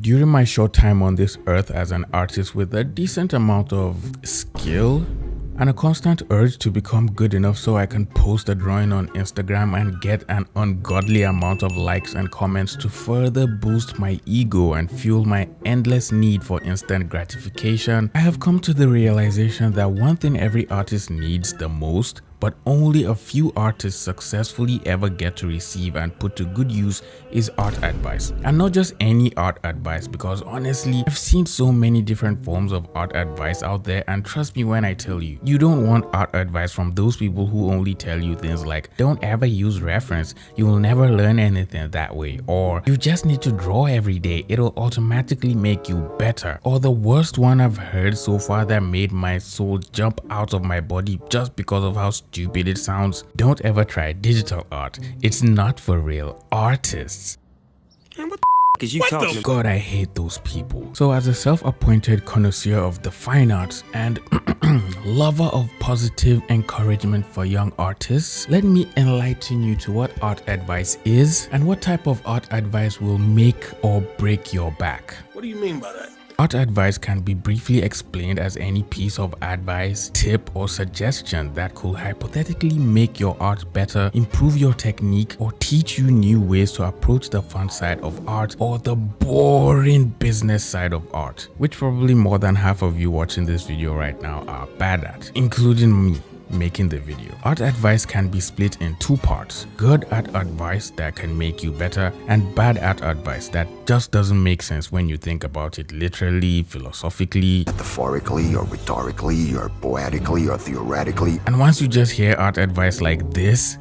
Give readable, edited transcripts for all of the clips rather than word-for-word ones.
During my short time on this earth as an artist with a decent amount of skill and a constant urge to become good enough so I can post a drawing on Instagram and get an ungodly amount of likes and comments to further boost my ego and fuel my endless need for instant gratification, I have come to the realization that one thing every artist needs the most, but only a few artists successfully ever get to receive and put to good use, is art advice. And not just any art advice, because honestly, I've seen so many different forms of art advice out there, and trust me when I tell you, you don't want art advice from those people who only tell you things like, don't ever use reference, you will never learn anything that way, or you just need to draw every day, it'll automatically make you better. Or the worst one I've heard so far that made my soul jump out of my body just because of how stupid it sounds: don't ever try digital art, it's not for real artists. Man, what the is you talking about? God, I hate those people. So as a self-appointed connoisseur of the fine arts and lover of positive encouragement for young artists, let me enlighten you to what art advice is and what type of art advice will make or break your back. What do you mean by that? Art advice can be briefly explained as any piece of advice, tip, or suggestion that could hypothetically make your art better, improve your technique, or teach you new ways to approach the fun side of art or the boring business side of art, which probably more than half of you watching this video right now are bad at, including me making the video. Art advice can be split in two parts: good art advice that can make you better, and bad art advice that just doesn't make sense when you think about it literally, philosophically, metaphorically, or rhetorically, or poetically, or theoretically. And once you just hear art advice like this,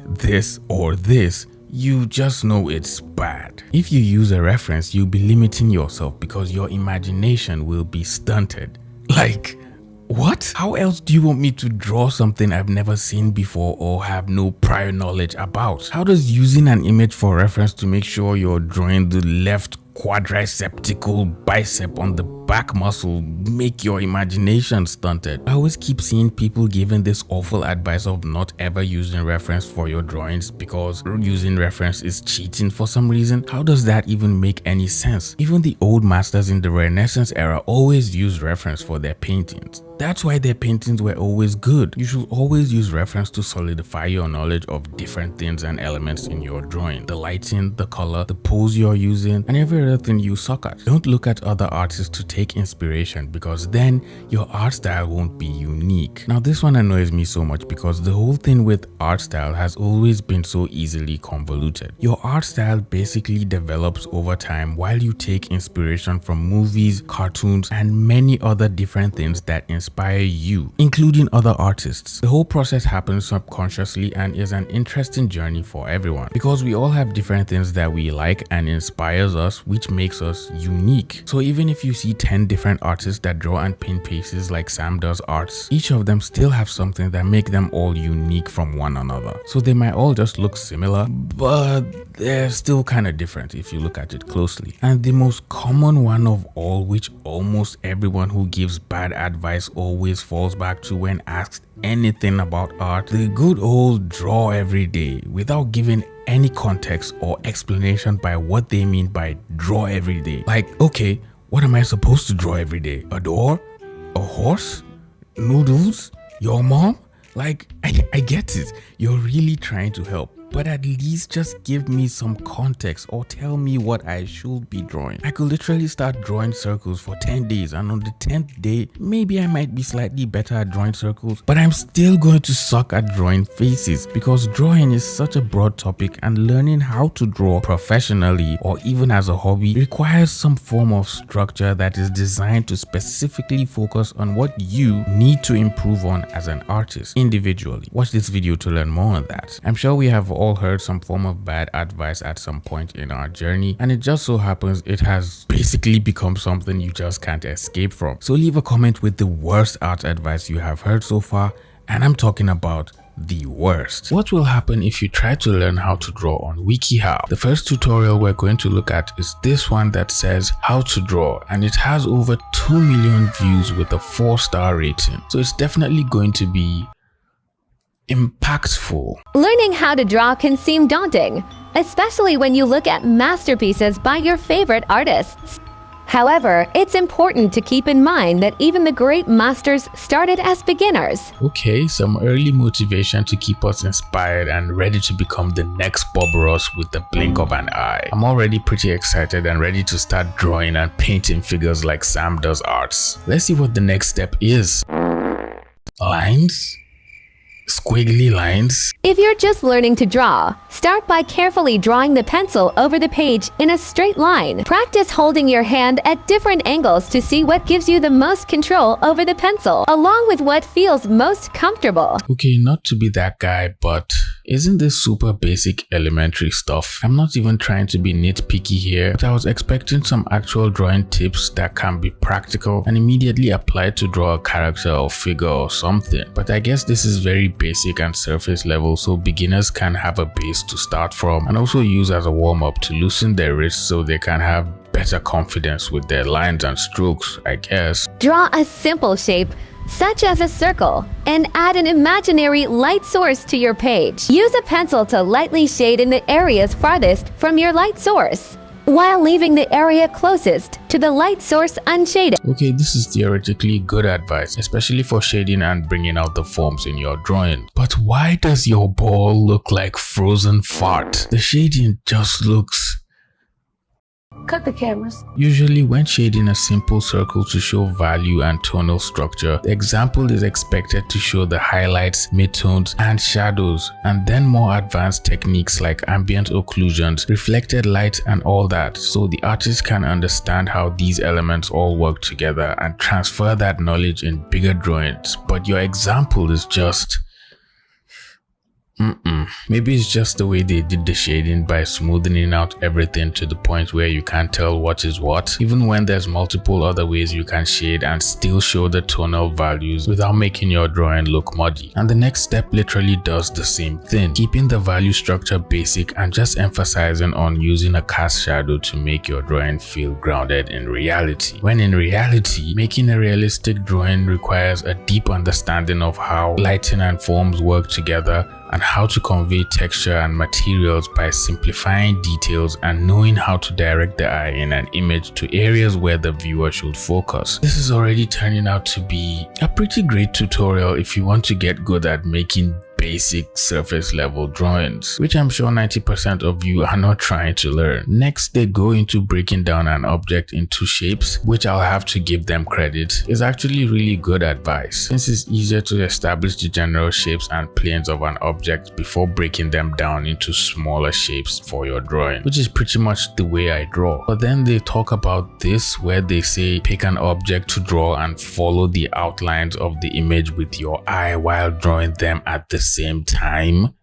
or this, you just know it's bad. If you use a reference, you'll be limiting yourself because your imagination will be stunted. Like, what? How else do you want me to draw something I've never seen before or have no prior knowledge about? How does using an image for reference to make sure you're drawing the left quadriceptical bicep on the back muscle make your imagination stunted? I always keep seeing people giving this awful advice of not ever using reference for your drawings because using reference is cheating for some reason. How does that even make any sense? Even the old masters in the Renaissance era always used reference for their paintings. That's why their paintings were always good. You should always use reference to solidify your knowledge of different things and elements in your drawing. The lighting, the color, the pose you're using, and every other thing you suck at. Don't look at other artists to take inspiration, because then your art style won't be unique. Now this one annoys me so much because the whole thing with art style has always been so easily convoluted. Your art style basically develops over time while you take inspiration from movies, cartoons, and many other different things that inspire you, including other artists. The whole process happens subconsciously and is an interesting journey for everyone because we all have different things that we like and inspires us, which makes us unique. So even if you see 10 different artists that draw and paint pieces like Sam does arts, each of them still have something that make them all unique from one another. So they might all just look similar, but they're still kind of different if you look at it closely. And the most common one of all, which almost everyone who gives bad advice always falls back to when asked anything about art, the good old draw every day, without giving any context or explanation by what they mean by draw every day. Like, okay, what am I supposed to draw every day? A door? A horse? Noodles? Your mom? Like, I get it. You're really trying to help. But at least just give me some context or tell me what I should be drawing. I could literally start drawing circles for 10 days, and on the 10th day, maybe I might be slightly better at drawing circles, but I'm still going to suck at drawing faces because drawing is such a broad topic, and learning how to draw professionally or even as a hobby requires some form of structure that is designed to specifically focus on what you need to improve on as an artist individually. Watch this video to learn more on that. I'm sure we have all heard some form of bad advice at some point in our journey, and it just so happens it has basically become something you just can't escape from. So leave a comment with the worst art advice you have heard so far, and I'm talking about the worst. What will happen if you try to learn how to draw on WikiHow? The first tutorial we're going to look at is this one that says how to draw, and it has over 2 million views with a 4-star rating. So it's definitely going to be impactful. Learning how to draw can seem daunting, especially when you look at masterpieces by your favorite artists. However, it's important to keep in mind that even the great masters started as beginners. Okay, some early motivation to keep us inspired and ready to become the next Bob Ross with the blink of an eye. I'm already pretty excited and ready to start drawing and painting figures like Sam does arts. Let's see what the next step is. Lines? Squiggly lines? If you're just learning to draw, start by carefully drawing the pencil over the page in a straight line. Practice holding your hand at different angles to see what gives you the most control over the pencil, along with what feels most comfortable. Okay, not to be that guy, but isn't this super basic elementary stuff? I'm not even trying to be nitpicky here, but I was expecting some actual drawing tips that can be practical and immediately applied to draw a character or figure or something. But I guess this is very basic and surface level, so beginners can have a base to start from and also use as a warm-up to loosen their wrists so they can have better confidence with their lines and strokes, I guess. Draw a simple shape, such as a circle, and add an imaginary light source to your page. Use a pencil to lightly shade in the areas farthest from your light source, while leaving the area closest to the light source unshaded. Okay, this is theoretically good advice, especially for shading and bringing out the forms in your drawing. But why does your ball look like frozen fart? The shading just looks... Cut the cameras. Usually when shading a simple circle to show value and tonal structure, the example is expected to show the highlights, midtones, and shadows, and then more advanced techniques like ambient occlusions, reflected light, and all that, so the artist can understand how these elements all work together and transfer that knowledge in bigger drawings. But your example is just... Maybe it's just the way they did the shading by smoothing out everything to the point where you can't tell what is what, even when there's multiple other ways you can shade and still show the tonal values without making your drawing look muddy. And the next step literally does the same thing, keeping the value structure basic and just emphasizing on using a cast shadow to make your drawing feel grounded in reality. When in reality, making a realistic drawing requires a deep understanding of how lighting and forms work together, and how to convey texture and materials by simplifying details and knowing how to direct the eye in an image to areas where the viewer should focus. This is already turning out to be a pretty great tutorial if you want to get good at making basic surface level drawings, which I'm sure 90% of you are not trying to learn. Next, they go into breaking down an object into shapes, which I'll have to give them credit is actually really good advice, since it's easier to establish the general shapes and planes of an object before breaking them down into smaller shapes for your drawing, which is pretty much the way I draw. But then they talk about this where they say pick an object to draw and follow the outlines of the image with your eye while drawing them at the same time,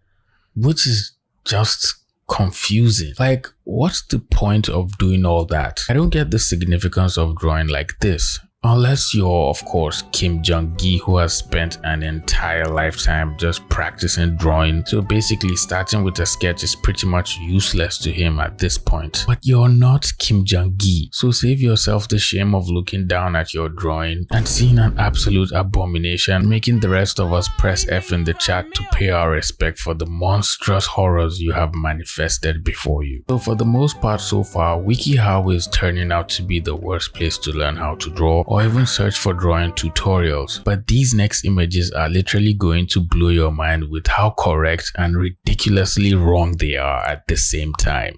which is just confusing. Like, what's the point of doing all that? I don't get the significance of drawing like this. Unless you're, of course, Kim Jong-gi, who has spent an entire lifetime just practicing drawing. So basically, starting with a sketch is pretty much useless to him at this point. But you're not Kim Jong-gi, so save yourself the shame of looking down at your drawing and seeing an absolute abomination, making the rest of us press F in the chat to pay our respect for the monstrous horrors you have manifested before you. So for the most part so far, WikiHow is turning out to be the worst place to learn how to draw or even search for drawing tutorials. But these next images are literally going to blow your mind with how correct and ridiculously wrong they are at the same time.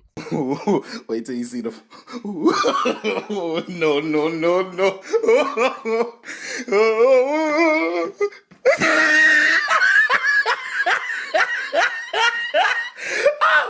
Wait till you see the... No, no, no, no.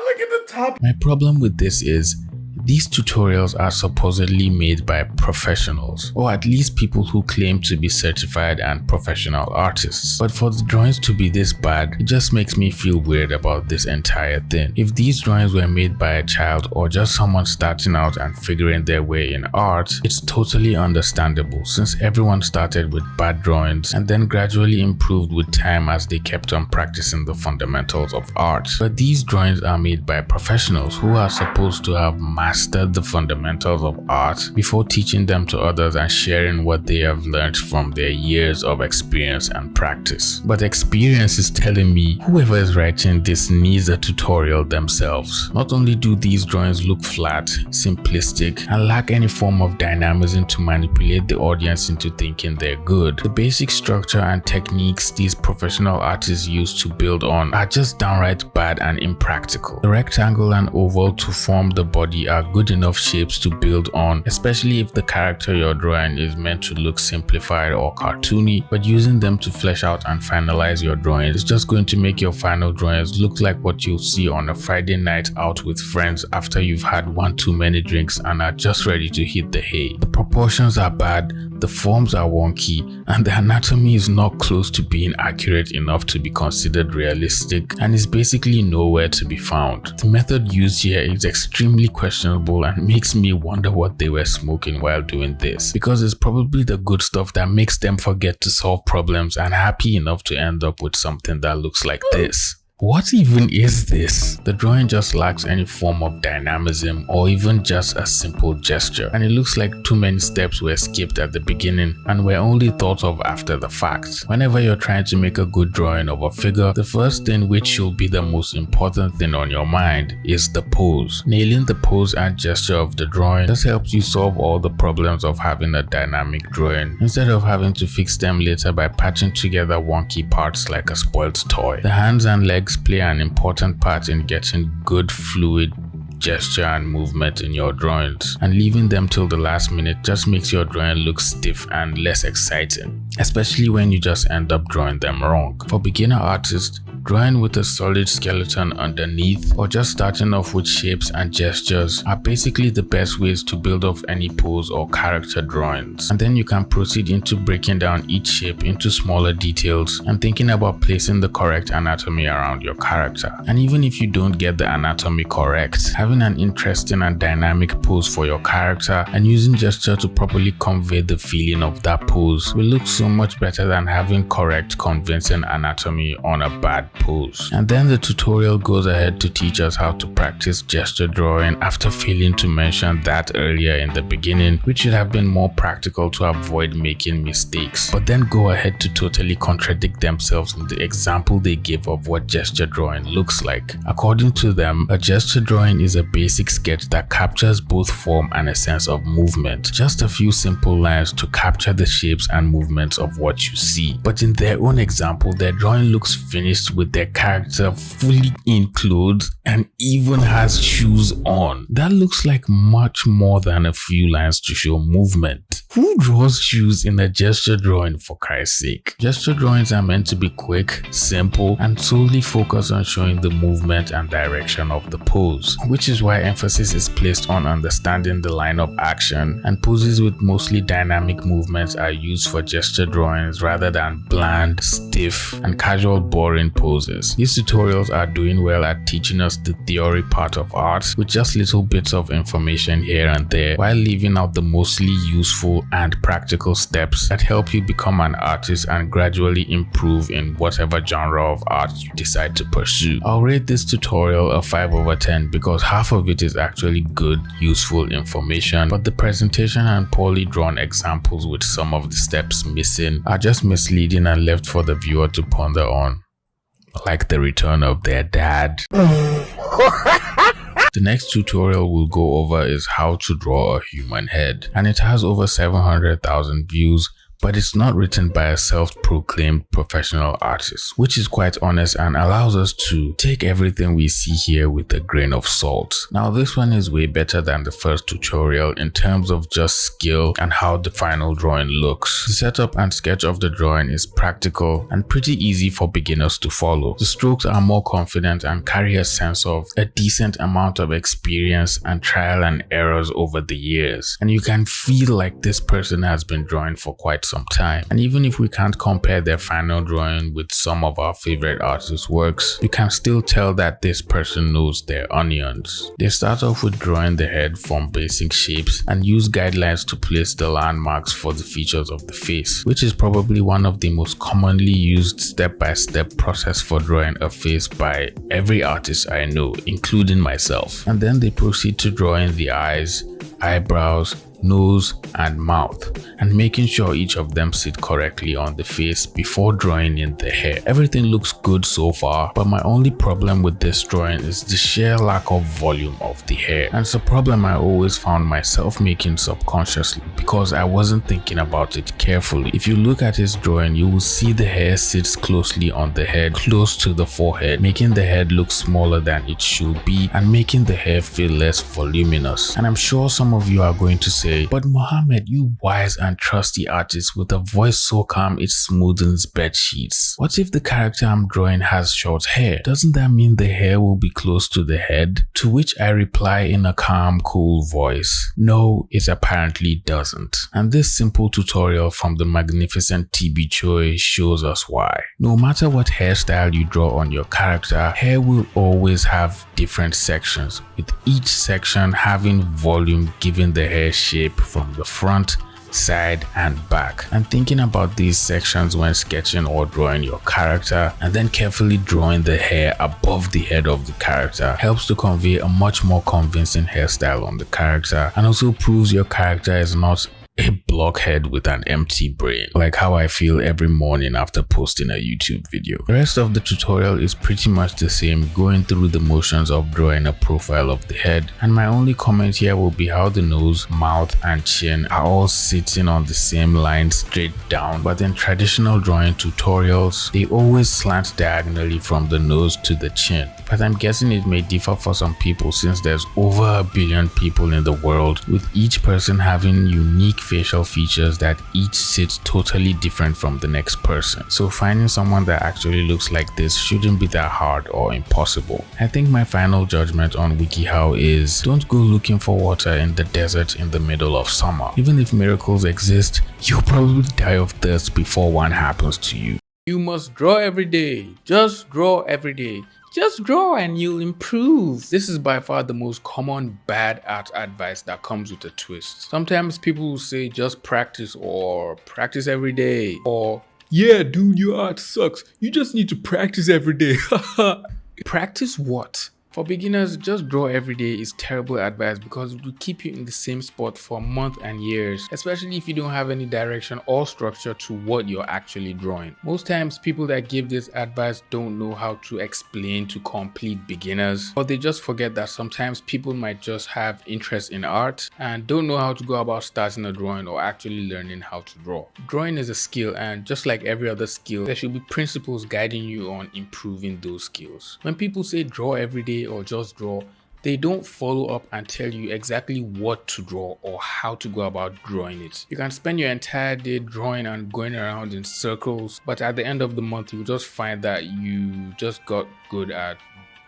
Look at the top. My problem with this is these tutorials are supposedly made by professionals, or at least people who claim to be certified and professional artists. But for the drawings to be this bad, it just makes me feel weird about this entire thing. If these drawings were made by a child or just someone starting out and figuring their way in art, it's totally understandable since everyone started with bad drawings and then gradually improved with time as they kept on practicing the fundamentals of art. But these drawings are made by professionals who are supposed to have mastered mastered the fundamentals of art before teaching them to others and sharing what they have learned from their years of experience and practice. But experience is telling me whoever is writing this needs a tutorial themselves. Not only do these drawings look flat, simplistic, and lack any form of dynamism to manipulate the audience into thinking they're good, the basic structure and techniques these professional artists use to build on are just downright bad and impractical. The rectangle and oval to form the body are good enough shapes to build on, especially if the character you're drawing is meant to look simplified or cartoony, but using them to flesh out and finalize your drawing is just going to make your final drawings look like what you'll see on a Friday night out with friends after you've had one too many drinks and are just ready to hit the hay. The proportions are bad, the forms are wonky, and the anatomy is not close to being accurate enough to be considered realistic and is basically nowhere to be found. The method used here is extremely questionable and makes me wonder what they were smoking while doing this, because it's probably the good stuff that makes them forget to solve problems and happy enough to end up with something that looks like this. What even is this? The drawing just lacks any form of dynamism or even just a simple gesture, and it looks like too many steps were skipped at the beginning and were only thought of after the fact. Whenever you're trying to make a good drawing of a figure, the first thing, which should be the most important thing on your mind, is the pose. Nailing the pose and gesture of the drawing just helps you solve all the problems of having a dynamic drawing, instead of having to fix them later by patching together wonky parts like a spoiled toy. The hands and legs play an important part in getting good fluid gesture and movement in your drawings, and leaving them till the last minute just makes your drawing look stiff and less exciting, especially when you just end up drawing them wrong. For beginner artists, drawing with a solid skeleton underneath or just starting off with shapes and gestures are basically the best ways to build off any pose or character drawings, and then you can proceed into breaking down each shape into smaller details and thinking about placing the correct anatomy around your character. And even if you don't get the anatomy correct, having an interesting and dynamic pose for your character and using gesture to properly convey the feeling of that pose will look so much better than having correct, convincing anatomy on a bad pose. And then the tutorial goes ahead to teach us how to practice gesture drawing after failing to mention that earlier in the beginning, which should have been more practical to avoid making mistakes, but then go ahead to totally contradict themselves in the example they give of what gesture drawing looks like. According to them, a gesture drawing is a basic sketch that captures both form and a sense of movement. Just a few simple lines to capture the shapes and movements of what you see. But in their own example, their drawing looks finished with their character fully in clothes and even has shoes on. That looks like much more than a few lines to show movement. Who draws shoes in a gesture drawing, for Christ's sake? Gesture drawings are meant to be quick, simple, and solely focus on showing the movement and direction of the pose, which is why emphasis is placed on understanding the line of action, and poses with mostly dynamic movements are used for gesture drawings rather than bland, stiff, and casual boring poses. These tutorials are doing well at teaching us the theory part of art with just little bits of information here and there, while leaving out the mostly useful and practical steps that help you become an artist and gradually improve in whatever genre of art you decide to pursue. I'll rate this tutorial a 5 over 10 because half of it is actually good, useful information, but the presentation and poorly drawn examples with some of the steps missing are just misleading and left for the viewer to ponder on, like the return of their dad. The next tutorial we'll go over is how to draw a human head, and it has over 700,000 views, but it's not written by a self-proclaimed professional artist, which is quite honest and allows us to take everything we see here with a grain of salt. Now this one is way better than the first tutorial in terms of just skill and how the final drawing looks. The setup and sketch of the drawing is practical and pretty easy for beginners to follow. The strokes are more confident and carry a sense of a decent amount of experience and trial and errors over the years, and you can feel like this person has been drawing for quite some time. And even if we can't compare their final drawing with some of our favorite artists' works, you can still tell that this person knows their onions. They start off with drawing the head from basic shapes and use guidelines to place the landmarks for the features of the face, which is probably one of the most commonly used step-by-step process for drawing a face by every artist I know, including myself. And then they proceed to draw in the eyes, eyebrows, nose, and mouth, and making sure each of them sit correctly on the face before drawing in the hair. Everything looks good so far, but my only problem with this drawing is the sheer lack of volume of the hair. And it's a problem I always found myself making subconsciously because I wasn't thinking about it carefully. If you look at his drawing, you will see the hair sits closely on the head, close to the forehead, making the head look smaller than it should be and making the hair feel less voluminous. And I'm sure some of you are going to say, but Mohammed, you wise and trusty artist with a voice so calm it smoothens bed sheets. What if the character I'm drawing has short hair? Doesn't that mean the hair will be close to the head? To which I reply in a calm, cool voice, no, it apparently doesn't. And this simple tutorial from the magnificent TB Choi shows us why. No matter what hairstyle you draw on your character, hair will always have different sections, with each section having volume given the hair shape from the front, side, and back. And thinking about these sections when sketching or drawing your character, and then carefully drawing the hair above the head of the character, helps to convey a much more convincing hairstyle on the character, and also proves your character is not a blockhead with an empty brain, like how I feel every morning after posting a YouTube video. The rest of the tutorial is pretty much the same, going through the motions of drawing a profile of the head, and my only comment here will be how the nose, mouth, and chin are all sitting on the same line straight down, but in traditional drawing tutorials, they always slant diagonally from the nose to the chin. But I'm guessing it may differ for some people since there's over 1 billion people in the world, with each person having unique facial features that each sits totally different from the next person. So finding someone that actually looks like this shouldn't be that hard or impossible. I think my final judgment on WikiHow is don't go looking for water in the desert in the middle of summer. Even if miracles exist, you'll probably die of thirst before one happens to you. You must draw every day. Just draw every day. Just draw and you'll improve. This is by far the most common bad art advice that comes with a twist. Sometimes people will say just practice, or practice every day, or yeah dude, your art sucks, you just need to practice every day. Practice what? For beginners, just draw every day is terrible advice because it will keep you in the same spot for months and years, especially if you don't have any direction or structure to what you're actually drawing. Most times, people that give this advice don't know how to explain to complete beginners, or they just forget that sometimes people might just have interest in art and don't know how to go about starting a drawing or actually learning how to draw. Drawing is a skill, and just like every other skill, there should be principles guiding you on improving those skills. When people say draw every day or just draw, they don't follow up and tell you exactly what to draw or how to go about drawing it. You can spend your entire day drawing and going around in circles, but at the end of the month you just find that you just got good at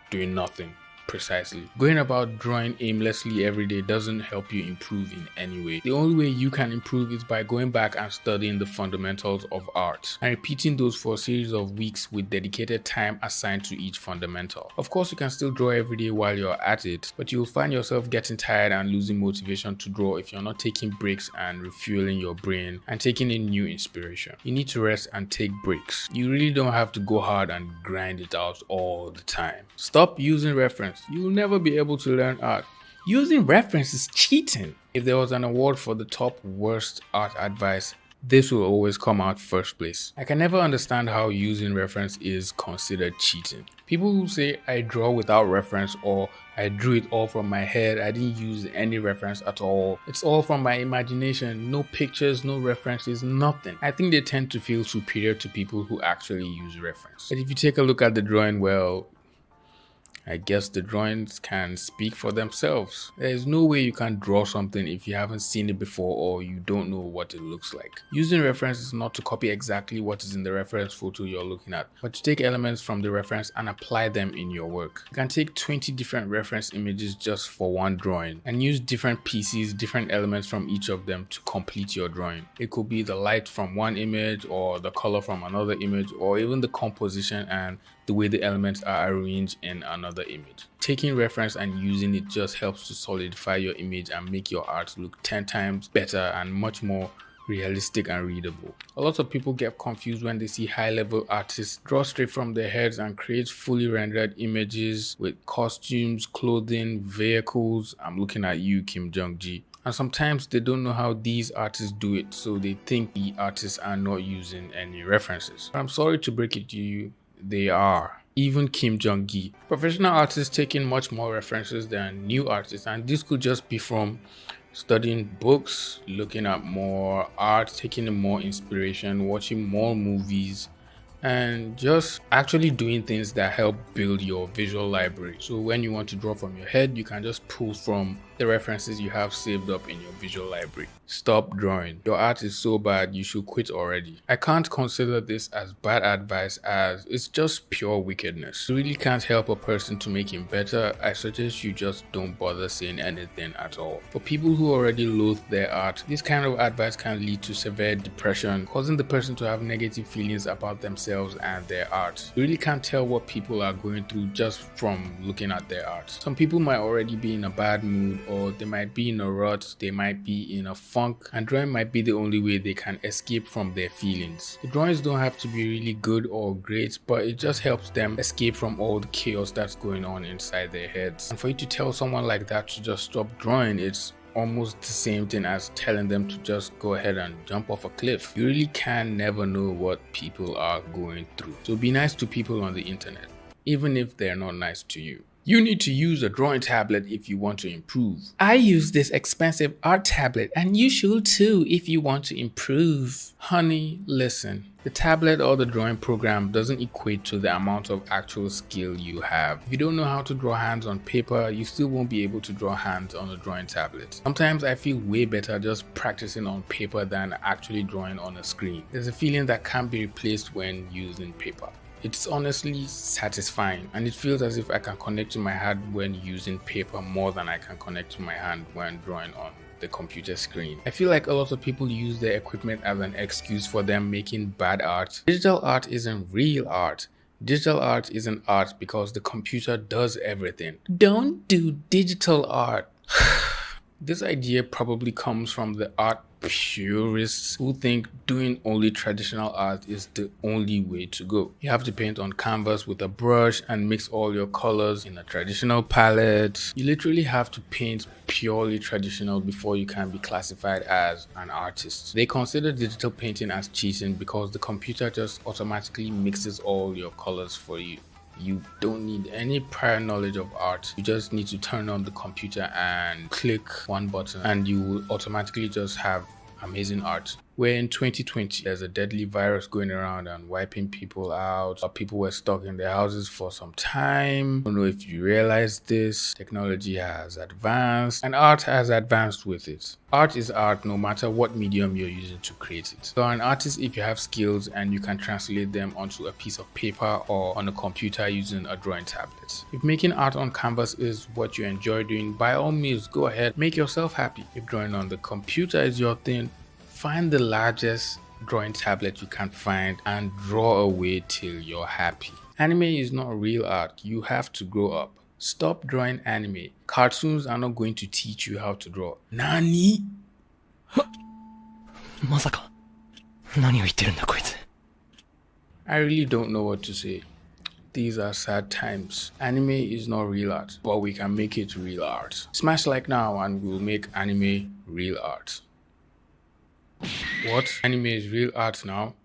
doing nothing. Precisely. Going about drawing aimlessly every day doesn't help you improve in any way. The only way you can improve is by going back and studying the fundamentals of art and repeating those for a series of weeks with dedicated time assigned to each fundamental. Of course, you can still draw every day while you're at it, but you'll find yourself getting tired and losing motivation to draw if you're not taking breaks and refueling your brain and taking in new inspiration. You need to rest and take breaks. You really don't have to go hard and grind it out all the time. Stop using reference. You'll never be able to learn art. Using reference is cheating. If there was an award for the top worst art advice, this will always come out first place. I can never understand how using reference is considered cheating. People who say I draw without reference or I drew it all from my head, I didn't use any reference at all. It's all from my imagination, no pictures, no references, nothing. I think they tend to feel superior to people who actually use reference. But if you take a look at the drawing, well, I guess the drawings can speak for themselves. There is no way you can draw something if you haven't seen it before or you don't know what it looks like. Using reference is not to copy exactly what is in the reference photo you're looking at, but to take elements from the reference and apply them in your work. You can take 20 different reference images just for one drawing and use different pieces, different elements from each of them to complete your drawing. It could be the light from one image or the color from another image or even the composition and the way the elements are arranged in another image. Taking reference and using it just helps to solidify your image and make your art look 10 times better and much more realistic and readable. A lot of people get confused when they see high-level artists draw straight from their heads and create fully rendered images with costumes, clothing, vehicles. I'm looking at you, Kim Jong-ji. And sometimes they don't know how these artists do it, so they think the artists are not using any references. But I'm sorry to break it to you, they are. Even Kim Jong-gi. Professional artists taking much more references than new artists, and this could just be from studying books, looking at more art, taking more inspiration, watching more movies, and just actually doing things that help build your visual library. So when you want to draw from your head, you can just pull from the references you have saved up in your visual library. Stop drawing. Your art is so bad, you should quit already. I can't consider this as bad advice as it's just pure wickedness. It really can't help a person to make him better. I suggest you just don't bother saying anything at all. For people who already loathe their art, this kind of advice can lead to severe depression, causing the person to have negative feelings about themselves and their art. You really can't tell what people are going through just from looking at their art. Some people might already be in a bad mood, or they might be in a rut, they might be in a funk, and drawing might be the only way they can escape from their feelings. The drawings don't have to be really good or great, but it just helps them escape from all the chaos that's going on inside their heads. And for you to tell someone like that to just stop drawing, it's almost the same thing as telling them to just go ahead and jump off a cliff. You really can never know what people are going through. So be nice to people on the internet, even if they're not nice to you. You need to use a drawing tablet if you want to improve. I use this expensive art tablet and you should too if you want to improve. Honey, listen. The tablet or the drawing program doesn't equate to the amount of actual skill you have. If you don't know how to draw hands on paper, you still won't be able to draw hands on a drawing tablet. Sometimes I feel way better just practicing on paper than actually drawing on a screen. There's a feeling that can't be replaced when using paper. It's honestly satisfying, and it feels as if I can connect to my hand when using paper more than I can connect to my hand when drawing on the computer screen. I feel like a lot of people use their equipment as an excuse for them making bad art. Digital art isn't real art. Digital art isn't art because the computer does everything. Don't do digital art. This idea probably comes from the art purists who think doing only traditional art is the only way to go. You have to paint on canvas with a brush and mix all your colors in a traditional palette. You literally have to paint purely traditional before you can be classified as an artist. They consider digital painting as cheating because the computer just automatically mixes all your colors for you. You don't need any prior knowledge of art. You just need to turn on the computer and click one button and you will automatically just have amazing art. We're in 2020, there's a deadly virus going around and wiping people out. People were stuck in their houses for some time. I don't know if you realize this. Technology has advanced and art has advanced with it. Art is art no matter what medium you're using to create it. So an artist, if you have skills and you can translate them onto a piece of paper or on a computer using a drawing tablet. If making art on canvas is what you enjoy doing, by all means go ahead, make yourself happy. If drawing on the computer is your thing, find the largest drawing tablet you can find and draw away till you're happy. Anime is not real art. You have to grow up. Stop drawing anime. Cartoons are not going to teach you how to draw. Nani? まさか何を言ってるんだこいつ I really don't know what to say. These are sad times. Anime is not real art, but we can make it real art. Smash like now and we'll make anime real art. What? Anime is real art now?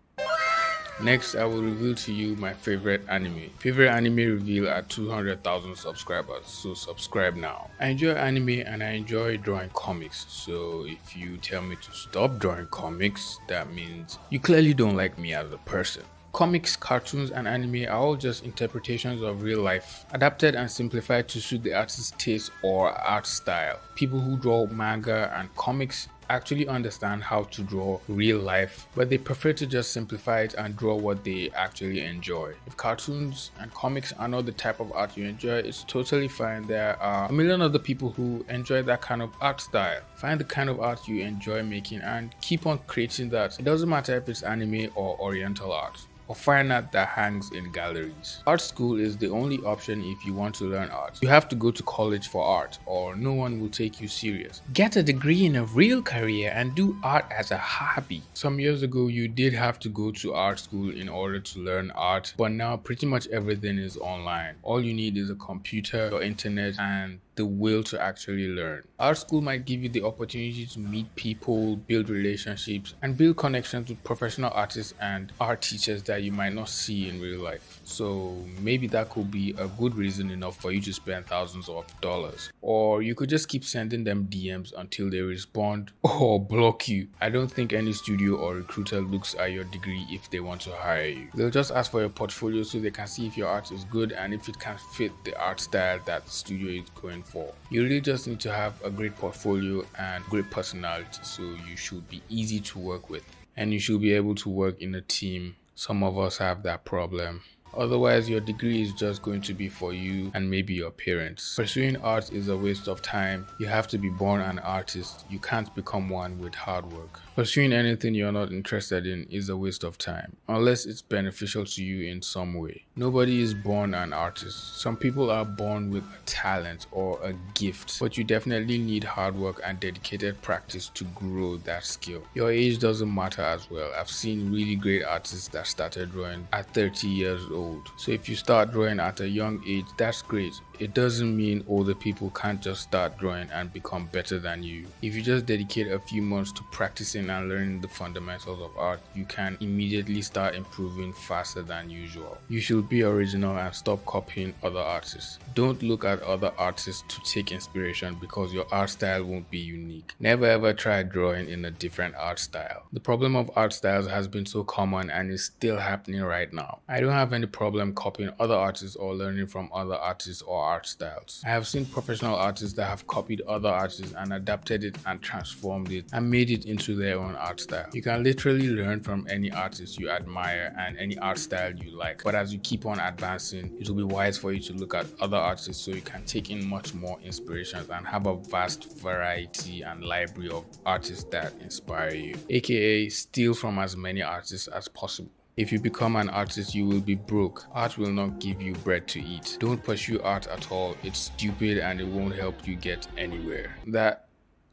Next, I will reveal to you my favorite anime. Favorite anime reveal at 200,000 subscribers, so subscribe now. I enjoy anime and I enjoy drawing comics, so if you tell me to stop drawing comics, that means you clearly don't like me as a person. Comics, cartoons, and anime are all just interpretations of real life, adapted and simplified to suit the artist's taste or art style. People who draw manga and comics actually understand how to draw real life, but they prefer to just simplify it and draw what they actually enjoy. If cartoons and comics are not the type of art you enjoy, it's totally fine. There are a million other people who enjoy that kind of art style. Find the kind of art you enjoy making and keep on creating that. It doesn't matter if it's anime or oriental art, or fine art that hangs in galleries. Art school is the only option if you want to learn art. You have to go to college for art, or no one will take you serious. Get a degree in a real career and do art as a hobby. Some years ago, you did have to go to art school in order to learn art, but now pretty much everything is online. All you need is a computer, your internet, and the will to actually learn. Art school might give you the opportunity to meet people, build relationships, and build connections with professional artists and art teachers that you might not see in real life. So maybe that could be a good reason enough for you to spend thousands of dollars. Or you could just keep sending them DMs until they respond or block you. I don't think any studio or recruiter looks at your degree if they want to hire you. They'll just ask for your portfolio so they can see if your art is good and if it can fit the art style that the studio is going for. You really just need to have a great portfolio and great personality, so you should be easy to work with and you should be able to work in a team. Some of us have that problem. Otherwise, your degree is just going to be for you and maybe your parents. Pursuing art is a waste of time. You have to be born an artist. You can't become one with hard work. Pursuing anything you're not interested in is a waste of time, unless it's beneficial to you in some way. Nobody is born an artist. Some people are born with a talent or a gift, but you definitely need hard work and dedicated practice to grow that skill. Your age doesn't matter as well. I've seen really great artists that started drawing at 30 years old. So if you start drawing at a young age, that's great. It doesn't mean older people can't just start drawing and become better than you. If you just dedicate a few months to practicing and learning the fundamentals of art, you can immediately start improving faster than usual. You should be original and stop copying other artists. Don't look at other artists to take inspiration because your art style won't be unique. Never ever try drawing in a different art style. The problem of art styles has been so common and is still happening right now. I don't have any problem copying other artists or learning from other artists or art styles. I have seen professional artists that have copied other artists and adapted it and transformed it and made it into their own art style. You can literally learn from any artist you admire and any art style you like, but as you keep on advancing, it will be wise for you to look at other artists so you can take in much more inspirations and have a vast variety and library of artists that inspire you, aka steal from as many artists as possible. If you become an artist, you will be broke. Art will not give you bread to eat. Don't pursue art at all. It's stupid and it won't help you get anywhere. That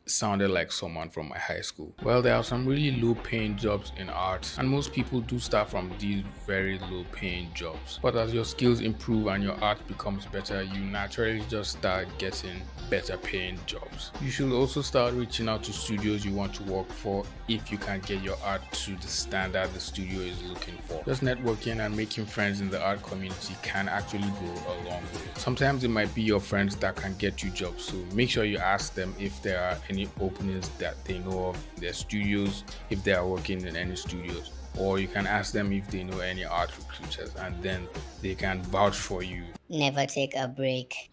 sounded like someone from my high school. Well, there are some really low paying jobs in art and most people do start from these very low paying jobs. But as your skills improve and your art becomes better, you naturally just start getting better paying jobs. You should also start reaching out to studios you want to work for if you can get your art to the standard the studio is looking for. Just networking and making friends in the art community can actually go a long way. Sometimes it might be your friends that can get you jobs, so make sure you ask them if there are any openings that they know of in their studios, if they are working in any studios, or you can ask them if they know any art recruiters and then they can vouch for you. Never take a break.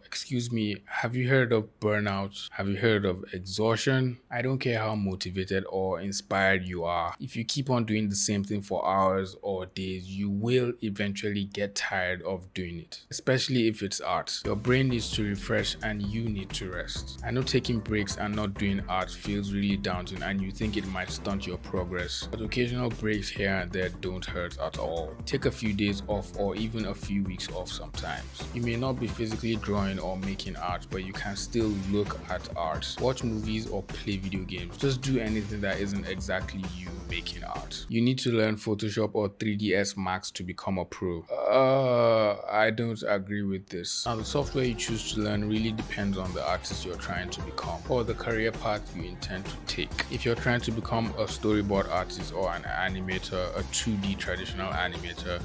Excuse me, have you heard of burnout? Have you heard of exhaustion? I don't care how motivated or inspired you are. If you keep on doing the same thing for hours or days, you will eventually get tired of doing it, especially if it's art. Your brain needs to refresh and you need to rest. I know taking breaks and not doing art feels really daunting and you think it might stunt your progress, but occasional breaks here and there don't hurt at all. Take a few days off or even a few weeks off sometimes. You may not be physically drawing or making art, but you can still look at art, watch movies or play video games. Just do anything that isn't exactly you making art. You need to learn Photoshop or 3ds Max to become a pro. I don't agree with this. Now the software you choose to learn really depends on the artist you're trying to become or the career path you intend to take. If you're trying to become a storyboard artist or an animator, a 2D traditional animator,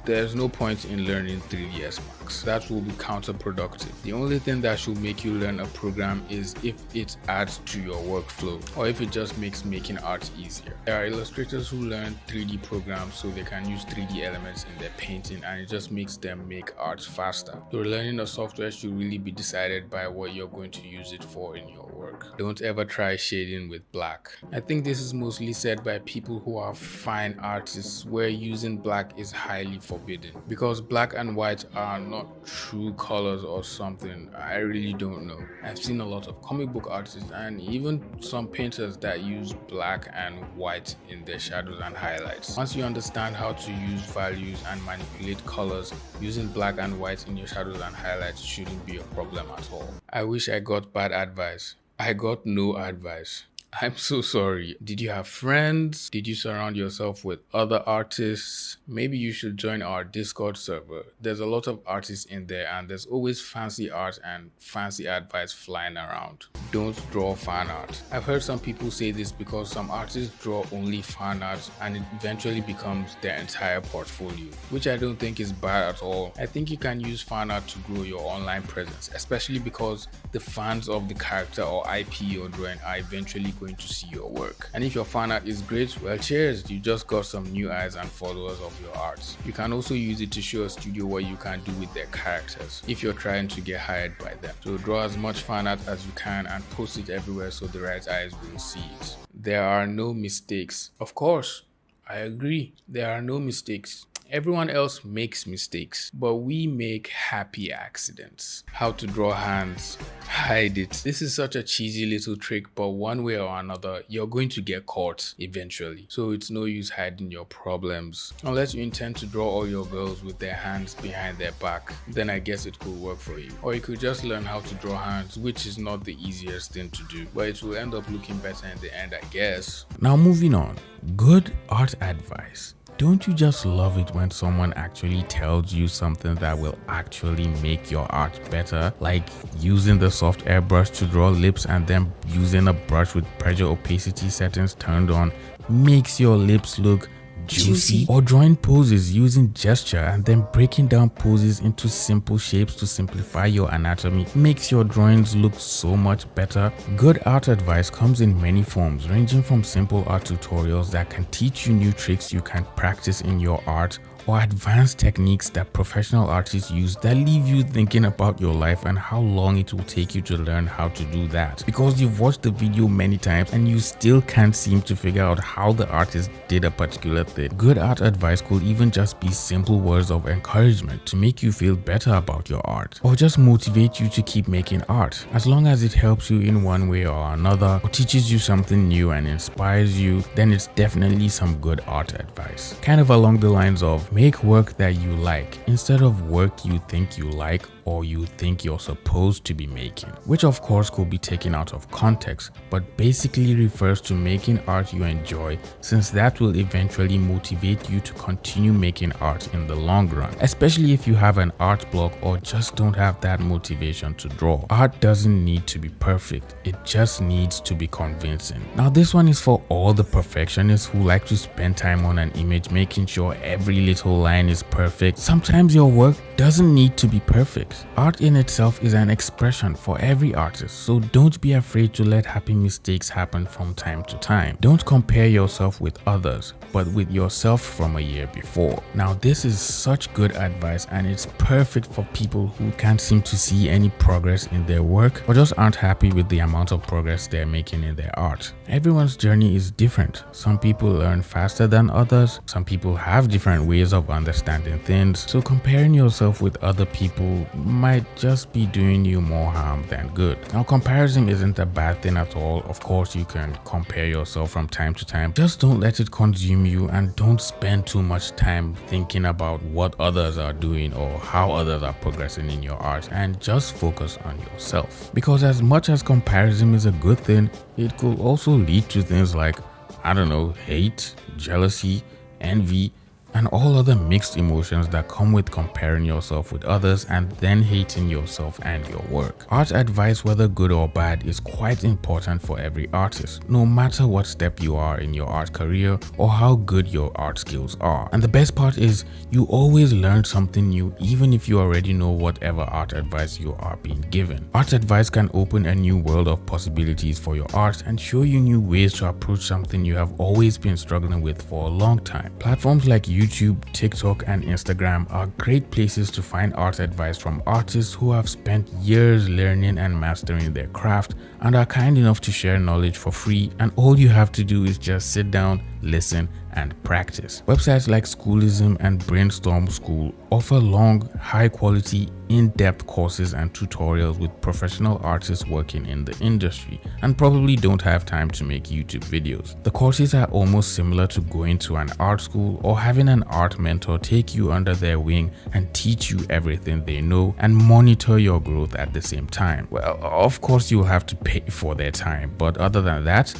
there's no point in learning 3ds Max. works. That will be counterproductive. The only thing that should make you learn a program is if it adds to your workflow or if it just makes making art easier. There are illustrators who learn 3D programs so they can use 3D elements in their painting, and it just makes them make art faster. So learning a software should really be decided by what you're going to use it for in your work. Don't ever try shading with black. I think this is mostly said by people who are fine artists, where using black is highly forbidden because black and white are not true colors or something. I really don't know. I've seen a lot of comic book artists and even some painters that use black and white in their shadows and highlights. Once you understand how to use values and manipulate colors, using black and white in your shadows and highlights shouldn't be a problem at all. I wish I got bad advice. I got no advice. I'm so sorry. Did you have friends? Did you surround yourself with other artists? Maybe you should join our Discord server. There's a lot of artists in there and there's always fancy art and fancy advice flying around. Don't draw fan art. I've heard some people say this because some artists draw only fan art and it eventually becomes their entire portfolio, which I don't think is bad at all. I think you can use fan art to grow your online presence, especially because the fans of the character or IP you're drawing are eventually going to see your work. And if your fan art is great, well, cheers, you just got some new eyes and followers of your art. You can also use it to show a studio what you can do with their characters if you're trying to get hired by them. So draw as much fan art as you can and post it everywhere so the right eyes will see it. There are no mistakes. Of course, I agree. There are no mistakes. Everyone else makes mistakes, but we make happy accidents. How to draw hands, hide it. This is such a cheesy little trick, but one way or another, you're going to get caught eventually. So it's no use hiding your problems. Unless you intend to draw all your girls with their hands behind their back, then I guess it could work for you. Or you could just learn how to draw hands, which is not the easiest thing to do, but it will end up looking better in the end, I guess. Now moving on, good art advice. Don't you just love it when someone actually tells you something that will actually make your art better? Like using the soft airbrush to draw lips and then using a brush with pressure opacity settings turned on makes your lips look juicy, or drawing poses using gesture and then breaking down poses into simple shapes to simplify your anatomy makes your drawings look so much better. Good art advice comes in many forms, ranging from simple art tutorials that can teach you new tricks you can practice in your art, or advanced techniques that professional artists use that leave you thinking about your life and how long it will take you to learn how to do that, because you've watched the video many times and you still can't seem to figure out how the artist did a particular thing. Good art advice could even just be simple words of encouragement to make you feel better about your art, or just motivate you to keep making art. As long as it helps you in one way or another, or teaches you something new and inspires you, then it's definitely some good art advice. Kind of along the lines of, make work that you like instead of work you think you like or you think you're supposed to be making, which of course could be taken out of context, but basically refers to making art you enjoy, since that will eventually motivate you to continue making art in the long run, especially if you have an art block or just don't have that motivation to draw. Art doesn't need to be perfect, it just needs to be convincing. Now this one is for all the perfectionists who like to spend time on an image making sure every little line is perfect. Sometimes your work doesn't need to be perfect. Art in itself is an expression for every artist, so don't be afraid to let happy mistakes happen from time to time. Don't compare yourself with others, but with yourself from a year before. Now this is such good advice and it's perfect for people who can't seem to see any progress in their work or just aren't happy with the amount of progress they're making in their art. Everyone's journey is different. Some people learn faster than others, some people have different ways of understanding things, so comparing yourself with other people might just be doing you more harm than good. Now comparison isn't a bad thing at all. Of course you can compare yourself from time to time, just don't let it consume you and don't spend too much time thinking about what others are doing or how others are progressing in your art, and just focus on yourself. Because as much as comparison is a good thing, it could also lead to things like, I don't know, hate, jealousy, envy, and all other mixed emotions that come with comparing yourself with others and then hating yourself and your work. Art advice, whether good or bad, is quite important for every artist, no matter what step you are in your art career or how good your art skills are. And the best part is you always learn something new even if you already know whatever art advice you are being given. Art advice can open a new world of possibilities for your art and show you new ways to approach something you have always been struggling with for a long time. Platforms like YouTube, TikTok, and Instagram are great places to find art advice from artists who have spent years learning and mastering their craft and are kind enough to share knowledge for free, and all you have to do is just sit down, listen, and practice. Websites like Schoolism and Brainstorm School offer long, high-quality, in-depth courses and tutorials with professional artists working in the industry and probably don't have time to make YouTube videos. The courses are almost similar to going to an art school or having an art mentor take you under their wing and teach you everything they know and monitor your growth at the same time. Well, of course you'll have to pay for their time, but other than that,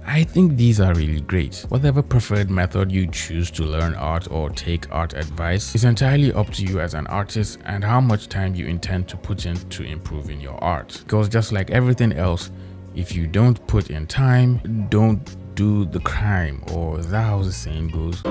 I think these are really great. Whatever preferred method you choose to learn art or take art advice is entirely up to you as an artist and how much time you intend to put into improving your art. Because just like everything else, if you don't put in time, don't do the crime, or is that how the saying goes?